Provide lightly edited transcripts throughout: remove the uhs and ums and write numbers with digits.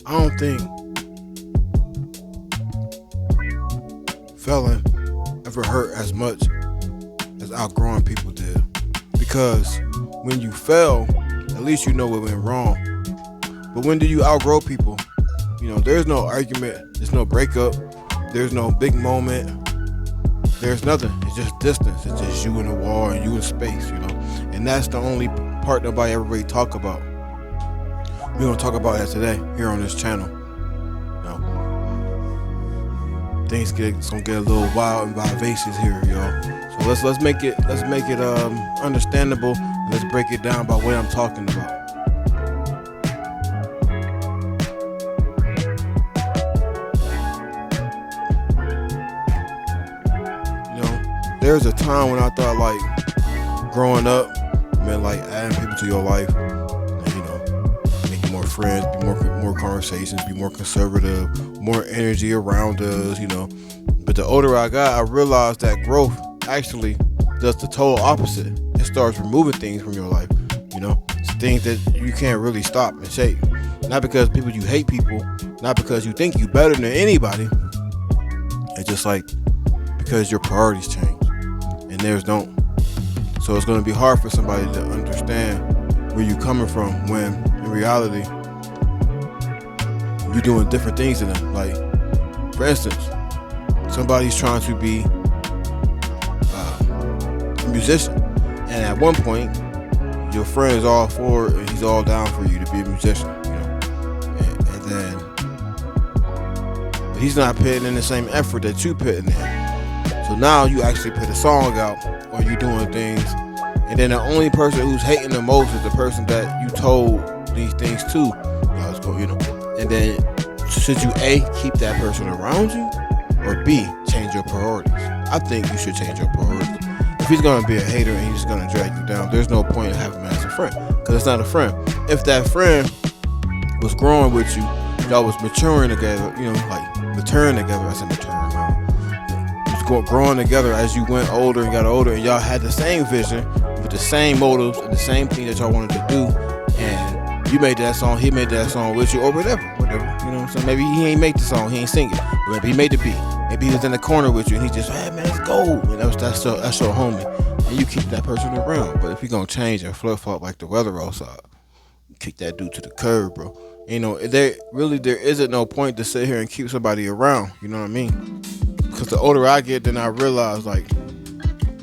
I don't think failing ever hurt as much as outgrowing people did. Because when you fail, at least you know what went wrong. But when do you outgrow people? There's no argument, there's no breakup, there's no big moment, there's nothing. It's just distance. It's just you in the wall and you in space. And that's the only part nobody ever really talk about. We're gonna talk about that today here on this channel. Things gonna get a little wild and vivacious here, y'all. So let's make it understandable. Let's break it down by what I'm talking about. There's a time when I thought like growing up meant like adding people to your life, and, making more friends, be more conversations, be more conservative, more energy around us, But the older I got, I realized that growth actually does the total opposite. It starts removing things from your life, It's things that you can't really stop and shake. Not because you hate people, not because you think you better than anybody. It's just like because your priorities change and theirs don't. So it's going to be hard for somebody to understand where you're coming from when in reality you're doing different things than them. Like, for instance, somebody's trying to be a musician, and at one point your friend is all for it and he's all down for you to be a musician, and then he's not putting in the same effort that you put in there. So now you actually put a song out or you doing things, and then the only person who's hating the most is the person that you told these things to. And then should you A, keep that person around you, or B, change your priorities? I think you should change your priorities. If he's gonna be a hater and he's gonna drag you down, there's no point in having him as a friend, because it's not a friend. If that friend was growing with you, y'all was maturing together, like maturing together. I said maturing. Growing together as you went older and got older, and y'all had the same vision with the same motives and the same thing that y'all wanted to do, and you made that song, he made that song with you, or whatever, you know what I'm saying? Maybe he ain't make the song, he ain't sing it, but maybe he made the beat, maybe he was in the corner with you and he just, hey man, let's go, and that's your homie, and you keep that person around. But if you're gonna change and flip-flop like the weather outside, kick that dude to the curb, bro. There isn't no point to sit here and keep somebody around, you know what I mean? Because the older I get, then I realize like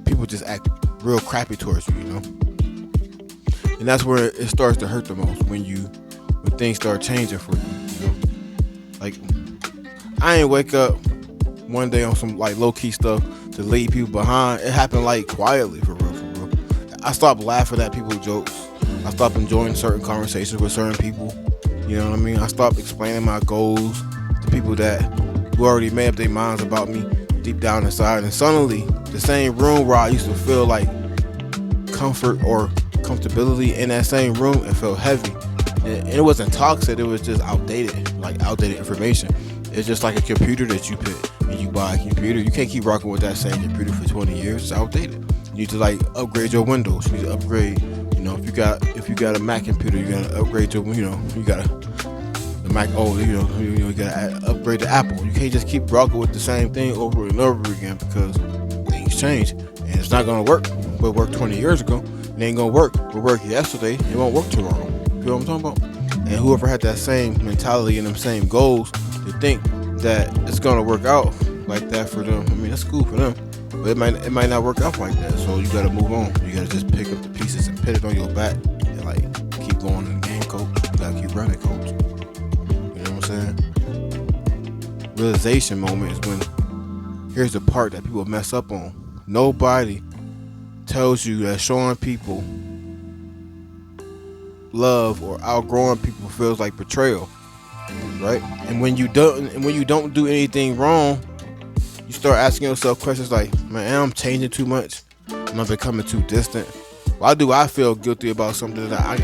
people just act real crappy towards you, and that's where it starts to hurt the most, when things start changing for you, Like, I ain't wake up one day on some like low key stuff to leave people behind. It happened like quietly, for real. I stopped laughing at people's jokes. I stopped enjoying certain conversations with certain people. You know what I mean? I stopped explaining my goals to people who already made up their minds about me deep down inside, and suddenly the same room where I used to feel like comfort or comfortability in that same room, it felt heavy, and it wasn't toxic, it was just outdated information. It's just like a computer that you put, and you buy a computer, you can't keep rocking with that same computer for 20 years. It's outdated. You need to like upgrade your Windows. You need to upgrade, if you got a Mac computer, you gotta upgrade your, you gotta Mac, you gotta upgrade to Apple. You can't just keep rocking with the same thing over and over again, because things change, and it's not gonna work. What worked 20 years ago, it ain't gonna work. What worked yesterday, it won't work tomorrow. You know what I'm talking about? And whoever had that same mentality and them same goals to think that it's gonna work out like that for them, I mean, that's cool for them, but it might not work out like that. So you gotta move on. You gotta just pick up the pieces and put it on your back and like keep going in the game, coach. You gotta keep running, coach. Realization moment is when, here's the part that people mess up on. Nobody tells you that showing people love or outgrowing people feels like betrayal, right? And when you don't do anything wrong, you start asking yourself questions like, man, am I changing too much? Am I becoming too distant? Why do I feel guilty about something that I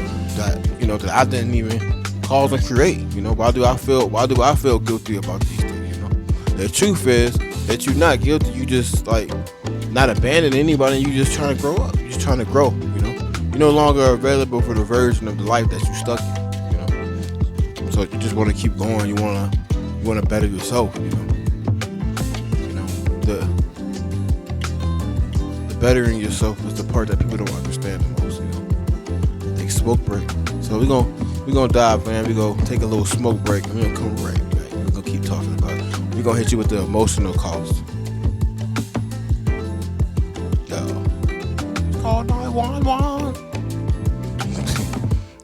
didn't even cause and create? Why do I feel guilty about these things? The truth is that you're not guilty. You just like not abandoning anybody. You just trying to grow up. You're just trying to grow. You're no longer available for the version of the life that you stuck in. So you just want to keep going. You want to better yourself. The bettering yourself is the part that people don't understand the most. Take smoke break. So we're gonna dive, man. We gonna take a little smoke break, and we're gonna come right back. We're gonna keep talking about it. We're gonna hit you with the emotional cost. Call 911.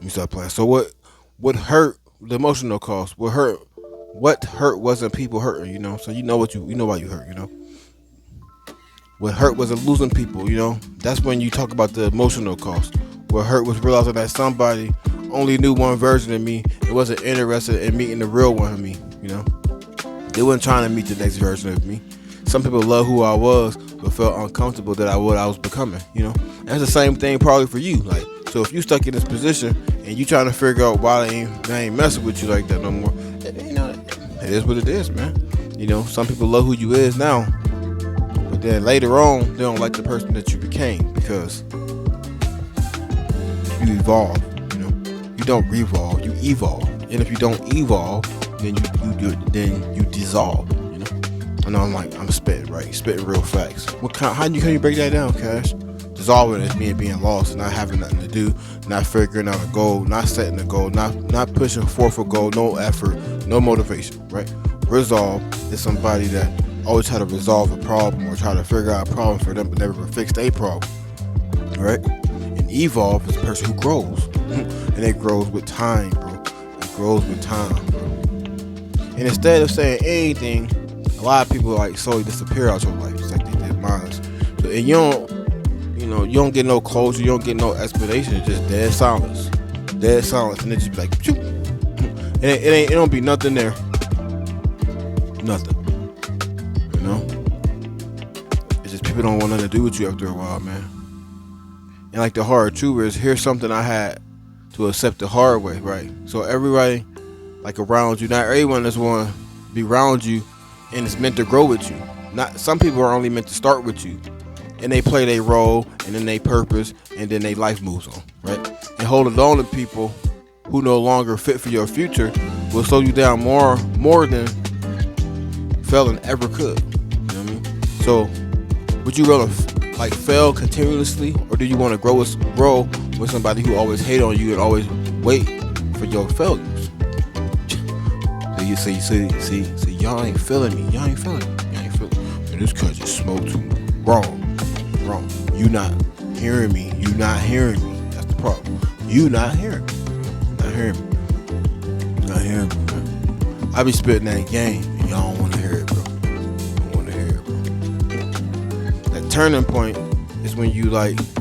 You stop playing. So what hurt? The emotional cost. What hurt? What hurt wasn't people hurting. So you know why you hurt. What hurt wasn't losing people. That's when you talk about the emotional cost. What hurt was realizing that somebody only knew one version of me and wasn't interested in meeting the real one of me. They wasn't trying to meet the next version of me. Some people love who I was, but felt uncomfortable that I was becoming. That's the same thing probably for you. Like, so if you stuck in this position and you trying to figure out why they ain't messing with you like that no more, it is what it is, man. Some people love who you is now, but then later on they don't like the person that you became because you evolve. You don't revolve, you evolve. And if you don't evolve, then you dissolve. I know I'm spitting real facts. How can you break that down, Cash? Dissolving is being lost, not having nothing to do, not figuring out a goal, not setting a goal, not pushing forth a goal, no effort, no motivation, right? Resolve is somebody that always try to resolve a problem or try to figure out a problem for them but never fix a problem, right? And evolve is a person who grows, and it grows with time, bro. It grows with time, bro. And instead of saying anything, a lot of people slowly disappear out your life, just like they did mine. So, and you don't get no closure, you don't get no explanation. It's just dead silence, and it just be like, phew. And it don't be nothing there, nothing. It's just people don't want nothing to do with you after a while, man. And like the hard truth is, here's something I had to accept the hard way, right? So everybody around you, not everyone that's want to be around you and it's meant to grow with you. Not some people are only meant to start with you, and they play their role and then they purpose and then their life moves on, right? And holding on to people who no longer fit for your future will slow you down more than failing ever could. You know what I mean? So would you rather fail continuously, or do you want to grow with somebody who always hate on you and always wait for your failures? So you see, y'all ain't feeling me. And this cut just smoked too much. Wrong. You not hearing me. That's the problem. You not hearing me. I be spitting that game and y'all don't want to hear it, bro. That turning point is when you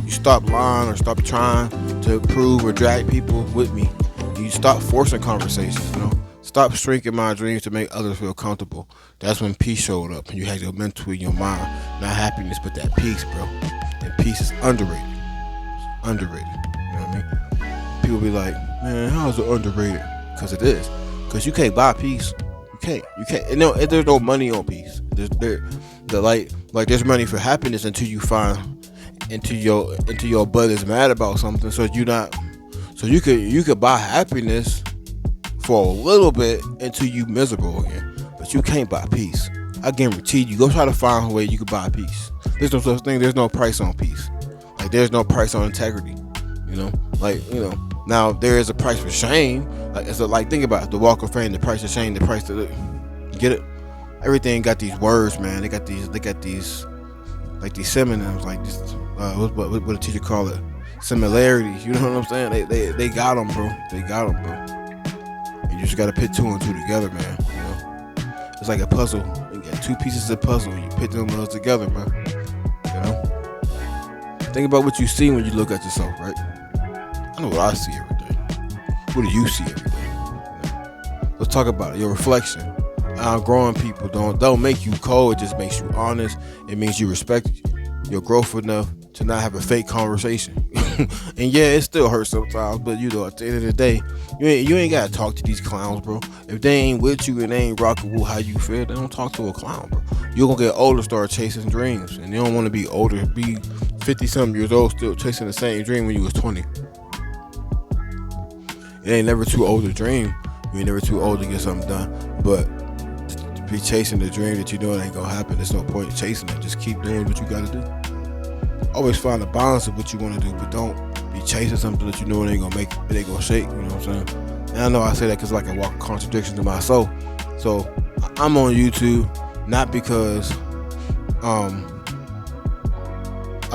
stop lying or stop trying to prove or drag people with me. You stop forcing conversations, Stop shrinking my dreams to make others feel comfortable. That's when peace showed up, and you had your mental in your mind, not happiness, but that peace, bro. And peace is underrated. It's underrated. You know what I mean? People be like, man, how is it underrated? Because it is. Because you can't buy peace. You can't. And there's no money on peace. There's money for happiness until you find until your butt is mad about something. So you could buy happiness for a little bit until you miserable again, but you can't buy peace. I guarantee you. Go try to find a way you can buy peace. There's no such thing. There's no price on peace. There's no price on integrity. Now there is a price for shame. Think about it, the walk of fame, the price of shame, the price to get it. Everything got these words, man. They got these synonyms, what the teacher call it, similarities. You know what I'm saying? They got them, bro. You just gotta put two and two together, man. It's like a puzzle. You got two pieces of puzzle. You put them all together, man. Think about what you see when you look at yourself, right? I know what I see every day. What do you see every day? Let's talk about it. Your reflection. Outgrowing people don't make you cold. It just makes you honest. It means you respect your growth enough to not have a fake conversation. And yeah, it still hurts sometimes, but at the end of the day, you ain't gotta talk to these clowns, bro. If they ain't with you and they ain't rocking with how you feel, they don't talk to a clown, bro. You're gonna get older, start chasing dreams, and you don't want to be older, be 50-something years old, still chasing the same dream when you was 20. It ain't never too old to dream. You're never too old to get something done. But to be chasing the dream that you're doing ain't gonna happen. There's no point in chasing it. Just keep doing what you gotta do. Always find a balance of what you want to do, but don't be chasing something that you know it ain't gonna shake. You know what I'm saying? And I know I say that because like I walk contradiction to my soul. So I'm on YouTube not because I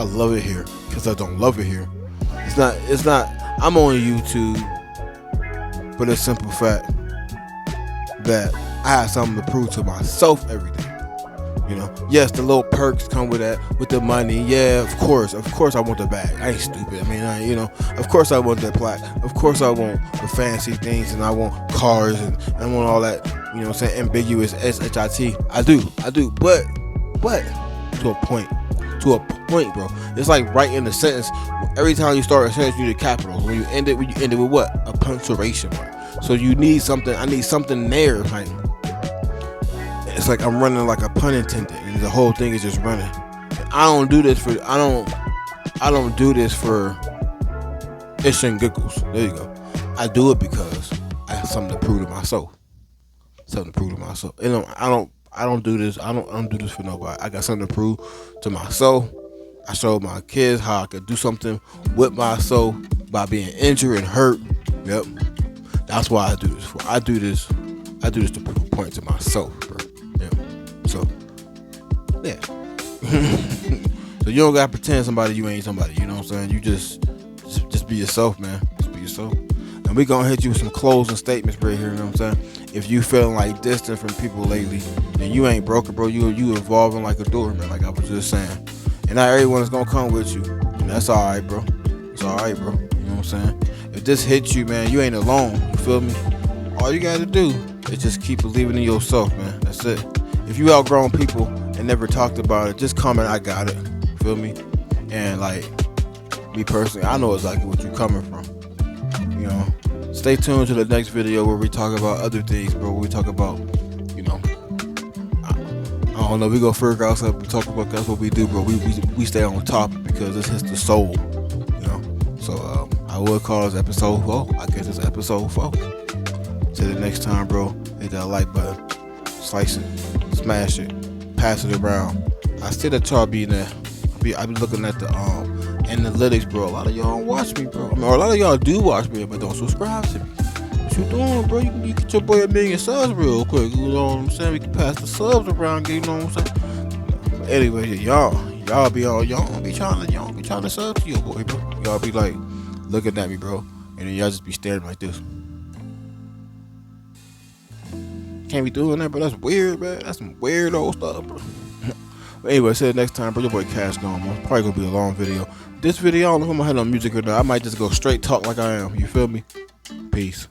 love it here, because I don't love it here. It's not. I'm on YouTube for the simple fact that I have something to prove to myself every day. You know, yes, the little perks come with that, with the money. Yeah, of course I want the bag. I ain't stupid. I mean, of course I want that plaque. Of course I want the fancy things, and I want cars, and I want all that. You know what I'm saying? Ambiguous shit. I do. But to a point. Bro. It's like right in the sentence. Every time you start a sentence, you need a capital. When you end it with what? A punctuation mark. So you need something. I need something there. Like, it's like I'm running like a pun attendant, and the whole thing is just running. I don't do this for itch and giggles. There you go. I do it because I have something to prove to myself. And I don't do this. I don't do this for nobody. I got something to prove to myself. I showed my kids how I could do something with myself by being injured and hurt. Yep. That's why I do this for. I do this to prove a point to myself, bro. Yeah. So, yeah. So you don't gotta pretend somebody you ain't somebody. You know what I'm saying? You just be yourself, man. Just be yourself. And we gonna hit you with some closing statements right here. You know what I'm saying? If you feeling like distant from people lately, then you ain't broken, bro. You evolving like a door, man. Like I was just saying. And not everyone is gonna come with you. And that's alright, bro. It's alright, bro. You know what I'm saying? If this hits you, man, you ain't alone. You feel me? All you gotta do is just keep believing in yourself, man. That's it. If you outgrown people and never talked about it, just comment, I got it. You feel me? And like me personally, I know exactly what you coming from. You know. Stay tuned to the next video where we talk about other things, bro. We talk about, I don't know. We go figure out something to talk about. That's what we do, bro. We stay on topic because this hits the soul, So I would call this episode 4. I guess it's episode 4. Till the next time, bro. Hit that like button, slice it, smash it, pass it around. I see that y'all be there. I be looking at the analytics, bro. A lot of y'all don't watch me, bro. Or a lot of y'all do watch me, but don't subscribe to me. What you doing, bro? You get your boy 1 million subs real quick. You know what I'm saying? We can pass the subs around, you know what I'm saying? But anyway, y'all don't be trying to sub to your boy, bro. Y'all be like looking at me, bro, and then y'all just be staring like this. Can't be doing that, bro. That's weird, man. That's some weird old stuff, bro. But anyway, see you next time, bro. Your boy Cash gone, man. It's probably gonna be a long video. This video, I don't know if I'm gonna have no music or not. I might just go straight talk like I am. You feel me? Peace.